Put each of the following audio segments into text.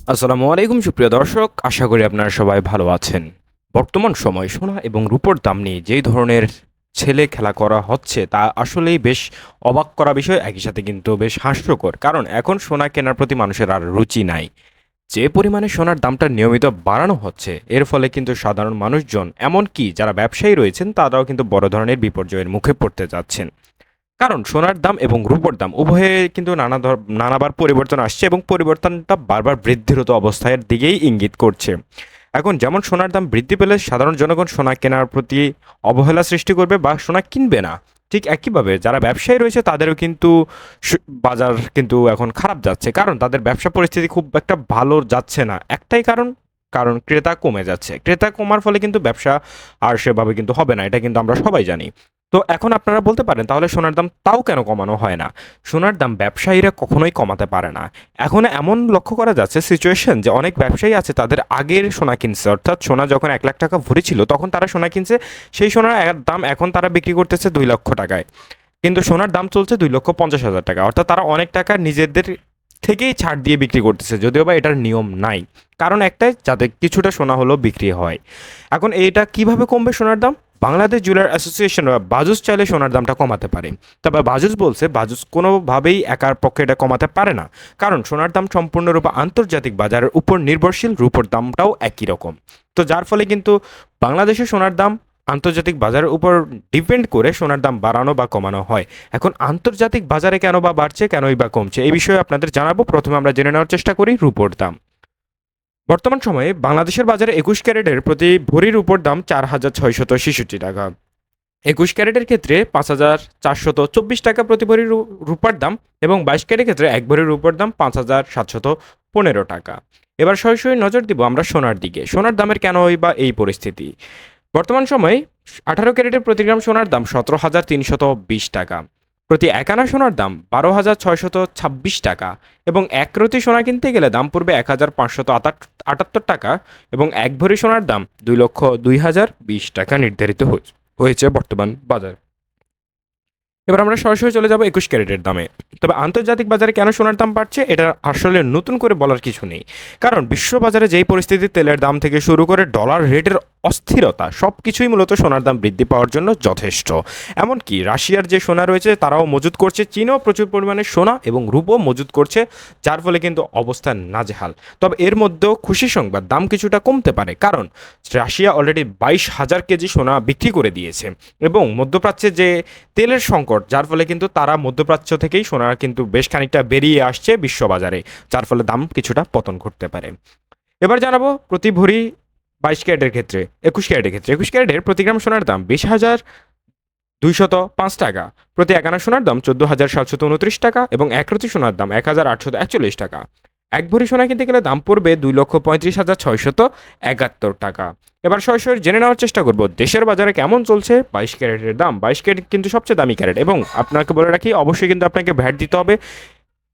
আসসালামু আলাইকুম সুপ্রিয় দর্শক, আশা করি আপনারা সবাই ভালো আছেন। বর্তমান সময় সোনা এবং রূপোর দাম নিয়ে যেই ধরনের ছেলে খেলা করা হচ্ছে তা আসলেই বেশ অবাক করা বিষয়, একই সাথে কিন্তু বেশ হাস্যকর। কারণ এখন সোনা কেনার প্রতি মানুষের আর রুচি নাই। যে পরিমাণে সোনার দামটা নিয়মিত বাড়ানো হচ্ছে, এর ফলে কিন্তু সাধারণ মানুষজন, এমনকি যারা ব্যবসায়ী রয়েছেন, তারাও কিন্তু বড় ধরনের বিপর্যয়ের মুখে পড়তে যাচ্ছেন। কারণ সোনার দাম এবং রূপোর দাম উভয়ে কিন্তু নানাবার পরিবর্তন আসছে এবং পরিবর্তনটা বারবার বৃদ্ধিরত অবস্থার দিকেই ইঙ্গিত করছে। এখন যেমন সোনার দাম বৃদ্ধি পেলে সাধারণ জনগণ সোনা কেনার প্রতি অবহেলা সৃষ্টি করবে বা সোনা কিনবে না, ঠিক একইভাবে যারা ব্যবসায়ী রয়েছে তাদেরও কিন্তু বাজার কিন্তু এখন খারাপ যাচ্ছে, কারণ তাদের ব্যবসা পরিস্থিতি খুব একটা ভালো যাচ্ছে না। একটাই কারণ, কারণ ক্রেতা কমে যাচ্ছে। ক্রেতা কমার ফলে কিন্তু ব্যবসা আর সেভাবে কিন্তু হবে না, এটা কিন্তু আমরা সবাই জানি। তো এখন আপনারা বলতে পারেন, তাহলে সোনার দাম তাও কেন কমানো হয় না? সোনার দাম ব্যবসায়ীরা কখনোই কমাতে পারে না। এখন এমন লক্ষ্য করা যাচ্ছে সিচুয়েশন, যে অনেক ব্যবসায়ী আছে তাদের আগের সোনা কিনছে, অর্থাৎ সোনা যখন 1 লাখ টাকা ভরি ছিল তখন তারা সোনা কিনছে, সেই সোনার দাম এখন তারা বিক্রি করতেছে 2 লক্ষ টাকায়। কিন্তু সোনার দাম চলছে 2,50,000 টাকা, অর্থাৎ তারা অনেক টাকা নিজেদের থেকেই ছাড় দিয়ে বিক্রি করতেছে, যদিও বা এটার নিয়ম নাই। কারণ একটাই, যাতে কিছুটা সোনা হলেও বিক্রি হয়। এখন এইটা কিভাবে কমবে সোনার দাম? বাংলাদেশ জুয়েলার অ্যাসোসিয়েশন বা বাজুস চাইলে সোনার দামটা কমাতে পারে। তবে বাজুস বলছে, বাজুস কোনোভাবেই একার পক্ষে এটা কমাতে পারে না, কারণ সোনার দাম সম্পূর্ণরূপে আন্তর্জাতিক বাজারের উপর নির্ভরশীল, রূপোর দামটাও একই রকম। তো যার ফলে কিন্তু বাংলাদেশে সোনার দাম আন্তর্জাতিক বাজারের উপর ডিপেন্ড করে সোনার দাম বাড়ানো বা কমানো হয়। এখন আন্তর্জাতিক বাজারে কেন বা বাড়ছে, কেনই বা কমছে, এই বিষয়ে আপনাদের জানাবো। প্রথমে আমরা জেনে নেওয়ার চেষ্টা করি রূপোর দাম। বর্তমান সময়ে বাংলাদেশের বাজারে 21 ক্যারেটের প্রতি ভরির উপর দাম 4,666 টাকা। 21 ক্যারেটের ক্ষেত্রে 5,424 টাকা প্রতি ভরি রূপার দাম, এবং 22 ক্যারেটের ক্ষেত্রে এক ভরির রূপার দাম 5,715 টাকা। এবার সরাসরি নজর দিব আমরা সোনার দিকে। সোনার দামের কেনই বা এই পরিস্থিতি? বর্তমান সময়ে 18 ক্যারেটের প্রতি গ্রাম সোনার দাম 17,320 টাকা। প্রতি 1 আনা সোনার দাম 12,626 টাকা, এবং 1 রতি সোনা কিনতে গেলে দাম পড়বে 1,578 টাকা, এবং 1 ভরি সোনার দাম 2,02,020 টাকা নির্ধারিত হয়েছে বর্তমান বাজারে। এবার আমরা সরাসরি চলে যাব 21 ক্যারেটের দামে। তবে আন্তর্জাতিক বাজারে কেন সোনার দাম বাড়ছে, এটা আসলে নতুন করে বলার কিছু নেই। কারণ বিশ্ববাজারে যেই পরিস্থিতি, তেলের দাম থেকে শুরু করে ডলার রেটের অস্থিরতা, সব কিছুই মূলত সোনার দাম বৃদ্ধি পাওয়ার জন্য যথেষ্ট। এমনকি রাশিয়ার যে সোনা রয়েছে তারাও মজুত করছে, চীনও প্রচুর পরিমাণে সোনা এবং রূপও মজুত করছে, যার ফলে কিন্তু অবস্থা নাজেহাল। তবে এর মধ্যেও খুশি সংবাদ, দাম কিছুটা কমতে পারে, কারণ রাশিয়া অলরেডি 22,000 কেজি সোনা বিক্রি করে দিয়েছে, এবং মধ্যপ্রাচ্যে যে তেলের সংকট, যার ফলে কিন্তু তারা মধ্যপ্রাচ্য থেকেই সোনা কিন্তু বেশ খানিকটা বেরিয়ে আসছে বিশ্ববাজারে, যার ফলে দাম কিছুটা পতন ঘটতে পারে। এবার জানাবো প্রতি ভরি 22 ক্যারেটের ক্ষেত্রে, 21 ক্যারেটের ক্ষেত্রে। 21 ক্যারেটের প্রতি গ্রাম সোনার দাম 20,205 টাকা। প্রতি 1 আনা সোনার দাম 14,729 টাকা, এবং 1 রতি সোনার দাম 1,841 টাকা। 1 ভরি সোনা কিনতে গেলে দাম পড়বে 2,35,671 টাকা। এবার সরাসরি জেনে নেওয়ার চেষ্টা করব দেশের বাজারে কেমন চলছে 22 ক্যারেটের দাম। 22 ক্যারেট কিন্তু সবচেয়ে দামি ক্যারেট, এবং আপনাকে বলে রাখি, অবশ্যই কিন্তু আপনাকে ভ্যাট দিতে হবে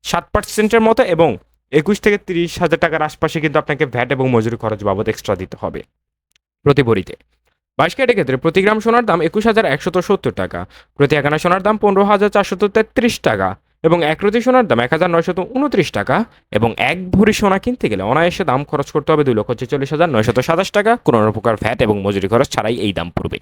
7%-এর মতো, এবং 21,000 থেকে 30,000 টাকার আশপাশে কিন্তু আপনাকে ভ্যাট এবং মজুরি খরচ বাবদ এক্সট্রা দিতে হবে প্রতি ভরিতে। 22 ক্যারেটের ক্ষেত্রে প্রতি গ্রাম সোনার দাম 21,170 টাকা। প্রতি 1 আনা সোনার দাম 15,433 টাকা, এবং 1 রতি সোনার দাম 1,929 টাকা, এবং 1 ভরি সোনা কিনতে গেলে অনায়াসে দাম খরচ করতে হবে 2,46,927 টাকা, কোনো প্রকার ভ্যাট এবং মজুরি খরচ ছাড়াই এই দাম পড়বে।